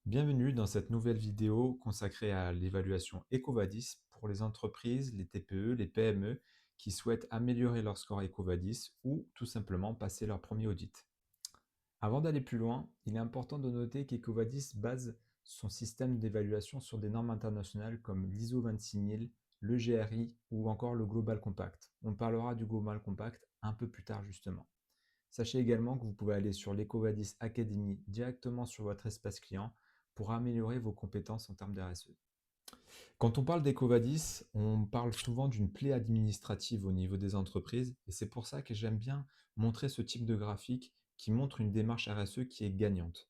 Bienvenue dans cette nouvelle vidéo consacrée à l'évaluation EcoVadis pour les entreprises, les TPE, les PME qui souhaitent améliorer leur score EcoVadis ou tout simplement passer leur premier audit. Avant d'aller plus loin, il est important de noter qu'EcoVadis base son système d'évaluation sur des normes internationales comme l'ISO 26000, le GRI ou encore le Global Compact. On parlera du Global Compact un peu plus tard justement. Sachez également que vous pouvez aller sur l'EcoVadis Academy directement sur votre espace client pour améliorer vos compétences en termes d'RSE. Quand on parle d'EcoVadis, on parle souvent d'une plaie administrative au niveau des entreprises et c'est pour ça que j'aime bien montrer ce type de graphique qui montre une démarche RSE qui est gagnante.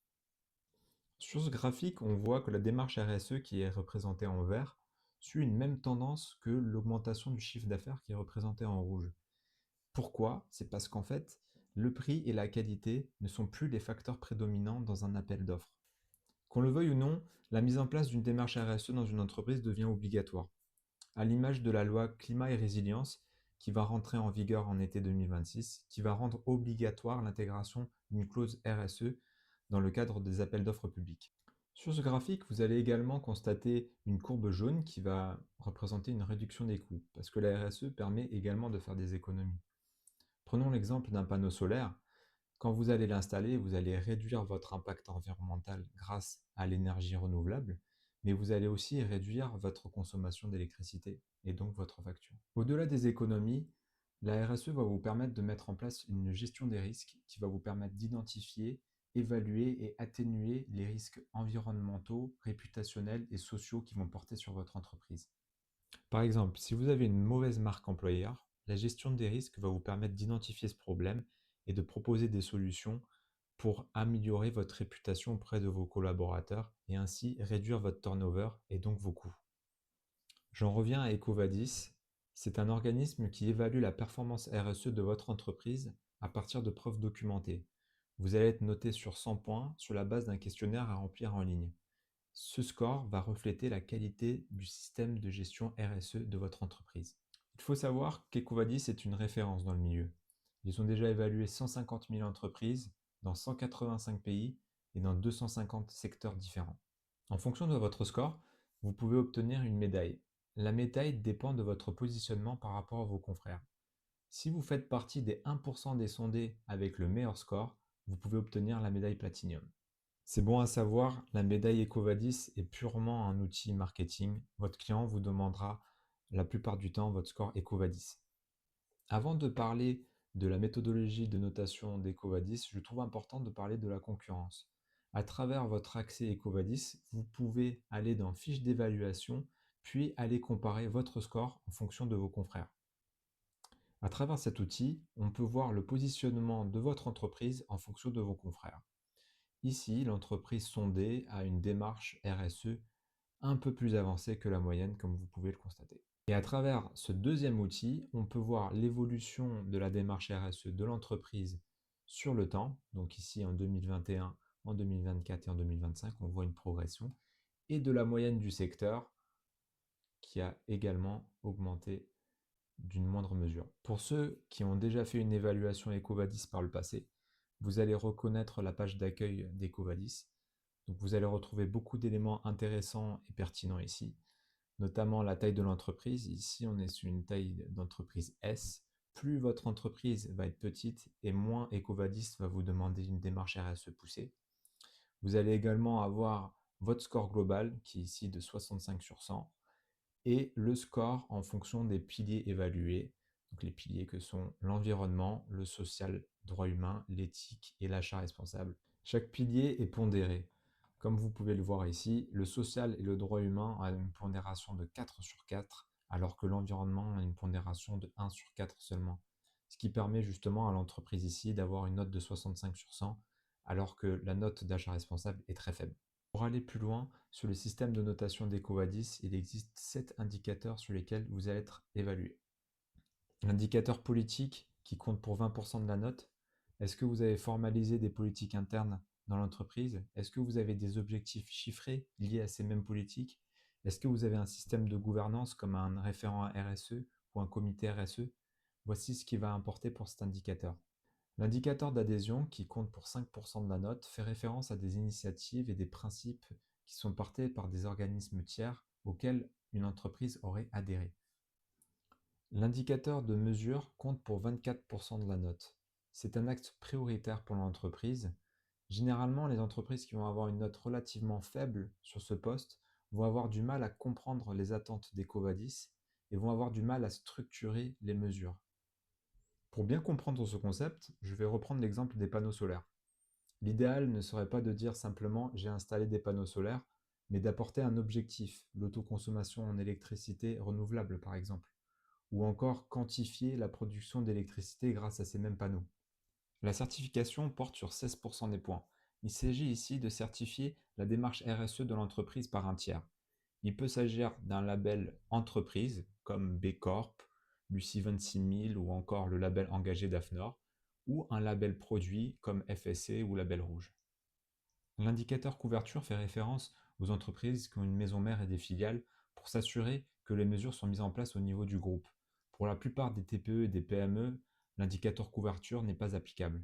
Sur ce graphique, on voit que la démarche RSE qui est représentée en vert suit une même tendance que l'augmentation du chiffre d'affaires qui est représentée en rouge. Pourquoi? C'est parce qu'en fait, le prix et la qualité ne sont plus les facteurs prédominants dans un appel d'offres. Qu'on le veuille ou non, la mise en place d'une démarche RSE dans une entreprise devient obligatoire, à l'image de la loi Climat et Résilience qui va rentrer en vigueur en été 2026, qui va rendre obligatoire l'intégration d'une clause RSE dans le cadre des appels d'offres publics. Sur ce graphique, vous allez également constater une courbe jaune qui va représenter une réduction des coûts, parce que la RSE permet également de faire des économies. Prenons l'exemple d'un panneau solaire. Quand vous allez l'installer, vous allez réduire votre impact environnemental grâce à l'énergie renouvelable, mais vous allez aussi réduire votre consommation d'électricité et donc votre facture. Au-delà des économies, la RSE va vous permettre de mettre en place une gestion des risques qui va vous permettre d'identifier, évaluer et atténuer les risques environnementaux, réputationnels et sociaux qui vont porter sur votre entreprise. Par exemple, si vous avez une mauvaise marque employeur, la gestion des risques va vous permettre d'identifier ce problème et de proposer des solutions pour améliorer votre réputation auprès de vos collaborateurs et ainsi réduire votre turnover et donc vos coûts. J'en reviens à EcoVadis. C'est un organisme qui évalue la performance RSE de votre entreprise à partir de preuves documentées. Vous allez être noté sur 100 points sur la base d'un questionnaire à remplir en ligne. Ce score va refléter la qualité du système de gestion RSE de votre entreprise. Il faut savoir qu'EcoVadis est une référence dans le milieu. Ils ont déjà évalué 150 000 entreprises dans 185 pays et dans 250 secteurs différents. En fonction de votre score, vous pouvez obtenir une médaille. La médaille dépend de votre positionnement par rapport à vos confrères. Si vous faites partie des 1% des sondés avec le meilleur score, vous pouvez obtenir la médaille Platinum. C'est bon à savoir, la médaille EcoVadis est purement un outil marketing. Votre client vous demandera la plupart du temps votre score EcoVadis. Avant de parler de la méthodologie de notation d'EcoVadis, je trouve important de parler de la concurrence. À travers votre accès EcoVadis, vous pouvez aller dans Fiche d'évaluation, puis aller comparer votre score en fonction de vos confrères. À travers cet outil, on peut voir le positionnement de votre entreprise en fonction de vos confrères. Ici, l'entreprise sondée a une démarche RSE un peu plus avancée que la moyenne, comme vous pouvez le constater. Et à travers ce deuxième outil, on peut voir l'évolution de la démarche RSE de l'entreprise sur le temps. Donc ici, en 2021, en 2024 et en 2025, on voit une progression. Et de la moyenne du secteur qui a également augmenté d'une moindre mesure. Pour ceux qui ont déjà fait une évaluation EcoVadis par le passé, vous allez reconnaître la page d'accueil d'EcoVadis. Donc vous allez retrouver beaucoup d'éléments intéressants et pertinents ici, notamment la taille de l'entreprise. Ici, on est sur une taille d'entreprise S. Plus votre entreprise va être petite et moins EcoVadis va vous demander une démarche RSE poussée. Vous allez également avoir votre score global qui est ici de 65 sur 100 et le score en fonction des piliers évalués. Donc les piliers que sont l'environnement, le social, droit humain, l'éthique et l'achat responsable. Chaque pilier est pondéré. Comme vous pouvez le voir ici, le social et le droit humain ont une pondération de 4 sur 4, alors que l'environnement a une pondération de 1 sur 4 seulement. Ce qui permet justement à l'entreprise ici d'avoir une note de 65 sur 100, alors que la note d'achat responsable est très faible. Pour aller plus loin, sur le système de notation d'EcoVadis, il existe 7 indicateurs sur lesquels vous allez être évalué. L'indicateur politique qui compte pour 20% de la note. Est-ce que vous avez formalisé des politiques internes dans l'entreprise? Est-ce que vous avez des objectifs chiffrés liés à ces mêmes politiques? Est-ce que vous avez un système de gouvernance comme un référent RSE ou un comité RSE? Voici ce qui va importer pour cet indicateur. L'indicateur d'adhésion, qui compte pour 5% de la note, fait référence à des initiatives et des principes qui sont portés par des organismes tiers auxquels une entreprise aurait adhéré. L'indicateur de mesure compte pour 24% de la note. C'est un axe prioritaire pour l'entreprise. Généralement, les entreprises qui vont avoir une note relativement faible sur ce poste vont avoir du mal à comprendre les attentes d'EcoVadis et vont avoir du mal à structurer les mesures. Pour bien comprendre ce concept, je vais reprendre l'exemple des panneaux solaires. L'idéal ne serait pas de dire simplement j'ai installé des panneaux solaires, mais d'apporter un objectif, l'autoconsommation en électricité renouvelable par exemple, ou encore quantifier la production d'électricité grâce à ces mêmes panneaux. La certification porte sur 16% des points. Il s'agit ici de certifier la démarche RSE de l'entreprise par un tiers. Il peut s'agir d'un label entreprise, comme B Corp, Lucie 26000 ou encore le label engagé d'AFNOR, ou un label produit comme FSC ou label rouge. L'indicateur couverture fait référence aux entreprises qui ont une maison mère et des filiales pour s'assurer que les mesures sont mises en place au niveau du groupe. Pour la plupart des TPE et des PME, l'indicateur couverture n'est pas applicable.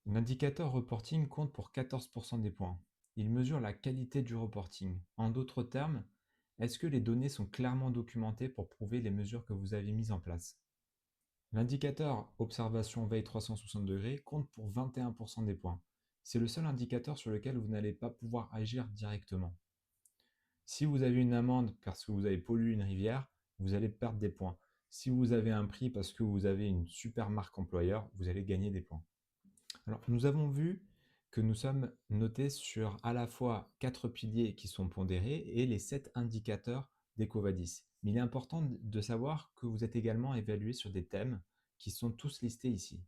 L'indicateur reporting compte pour 14% des points. Il mesure la qualité du reporting. En d'autres termes, est-ce que les données sont clairement documentées pour prouver les mesures que vous avez mises en place? L'indicateur observation veille 360 degrés compte pour 21% des points. C'est le seul indicateur sur lequel vous n'allez pas pouvoir agir directement. Si vous avez une amende parce que vous avez pollué une rivière, vous allez perdre des points. Si vous avez un prix parce que vous avez une super marque employeur, vous allez gagner des points. Alors, nous avons vu que nous sommes notés sur à la fois 4 piliers qui sont pondérés et les 7 indicateurs d'EcoVadis. Mais il est important de savoir que vous êtes également évalué sur des thèmes qui sont tous listés ici.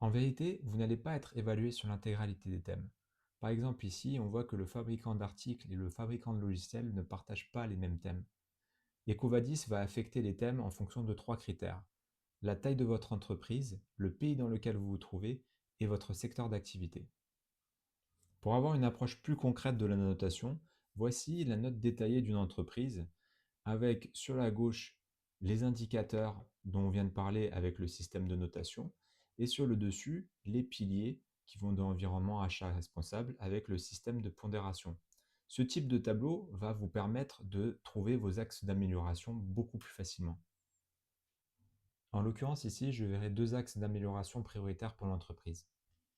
En vérité, vous n'allez pas être évalué sur l'intégralité des thèmes. Par exemple, ici, on voit que le fabricant d'articles et le fabricant de logiciels ne partagent pas les mêmes thèmes. EcoVadis va affecter les thèmes en fonction de 3 critères: la taille de votre entreprise, le pays dans lequel vous vous trouvez et votre secteur d'activité. Pour avoir une approche plus concrète de la notation, voici la note détaillée d'une entreprise avec sur la gauche les indicateurs dont on vient de parler avec le système de notation et sur le dessus les piliers qui vont de l'environnement achat responsable avec le système de pondération. Ce type de tableau va vous permettre de trouver vos axes d'amélioration beaucoup plus facilement. En l'occurrence ici, je verrai deux axes d'amélioration prioritaires pour l'entreprise.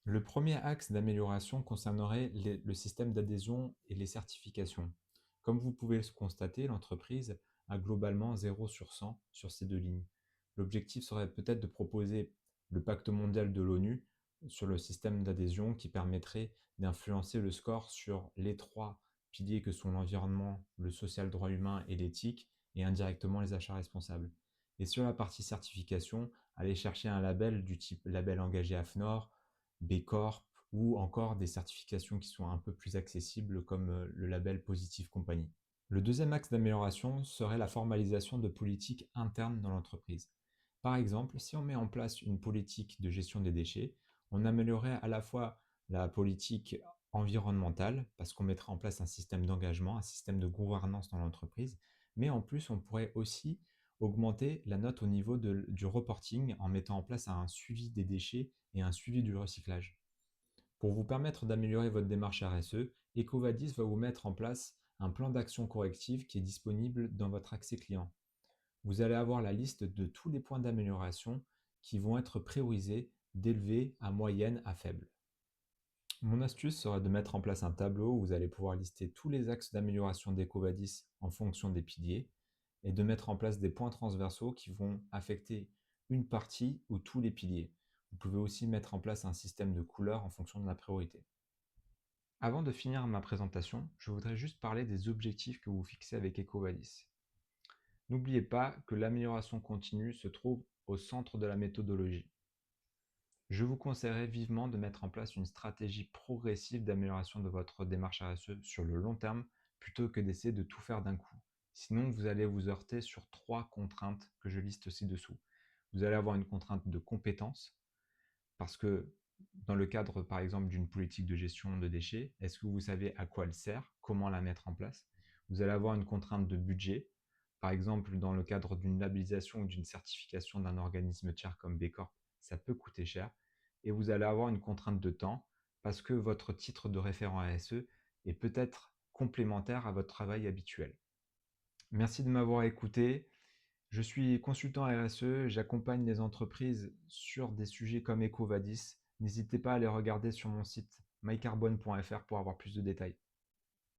Le premier axe d'amélioration concernerait le système d'adhésion et les certifications. Comme vous pouvez le constater, l'entreprise a globalement 0 sur 100 sur ces deux lignes. L'objectif serait peut-être de proposer le pacte mondial de l'ONU sur le système d'adhésion qui permettrait d'influencer le score sur les trois piliers que sont l'environnement, le social, droit humain et l'éthique, et indirectement les achats responsables. Et sur la partie certification, aller chercher un label du type label engagé AFNOR, B Corp ou encore des certifications qui sont un peu plus accessibles comme le label Positive Company. Le deuxième axe d'amélioration serait la formalisation de politiques internes dans l'entreprise. Par exemple, si on met en place une politique de gestion des déchets, on améliorerait à la fois la politique environnementale, parce qu'on mettrait en place un système d'engagement, un système de gouvernance dans l'entreprise, mais en plus, on pourrait aussi augmenter la note au niveau du reporting en mettant en place un suivi des déchets et un suivi du recyclage. Pour vous permettre d'améliorer votre démarche RSE, EcoVadis va vous mettre en place un plan d'action corrective qui est disponible dans votre accès client. Vous allez avoir la liste de tous les points d'amélioration qui vont être priorisés d'élevé à moyenne à faible. Mon astuce sera de mettre en place un tableau où vous allez pouvoir lister tous les axes d'amélioration d'EcoVadis en fonction des piliers et de mettre en place des points transversaux qui vont affecter une partie ou tous les piliers. Vous pouvez aussi mettre en place un système de couleurs en fonction de la priorité. Avant de finir ma présentation, je voudrais juste parler des objectifs que vous fixez avec EcoVadis. N'oubliez pas que l'amélioration continue se trouve au centre de la méthodologie. Je vous conseillerais vivement de mettre en place une stratégie progressive d'amélioration de votre démarche RSE sur le long terme plutôt que d'essayer de tout faire d'un coup. Sinon, vous allez vous heurter sur 3 contraintes que je liste ci-dessous. Vous allez avoir une contrainte de compétence parce que dans le cadre, par exemple, d'une politique de gestion de déchets, est-ce que vous savez à quoi elle sert, comment la mettre en place? Vous allez avoir une contrainte de budget. Par exemple, dans le cadre d'une labellisation ou d'une certification d'un organisme tiers comme B Corp, ça peut coûter cher. Et vous allez avoir une contrainte de temps parce que votre titre de référent RSE est peut-être complémentaire à votre travail habituel. Merci de m'avoir écouté. Je suis consultant RSE, j'accompagne les entreprises sur des sujets comme EcoVadis. N'hésitez pas à aller regarder sur mon site mycarbone.fr pour avoir plus de détails.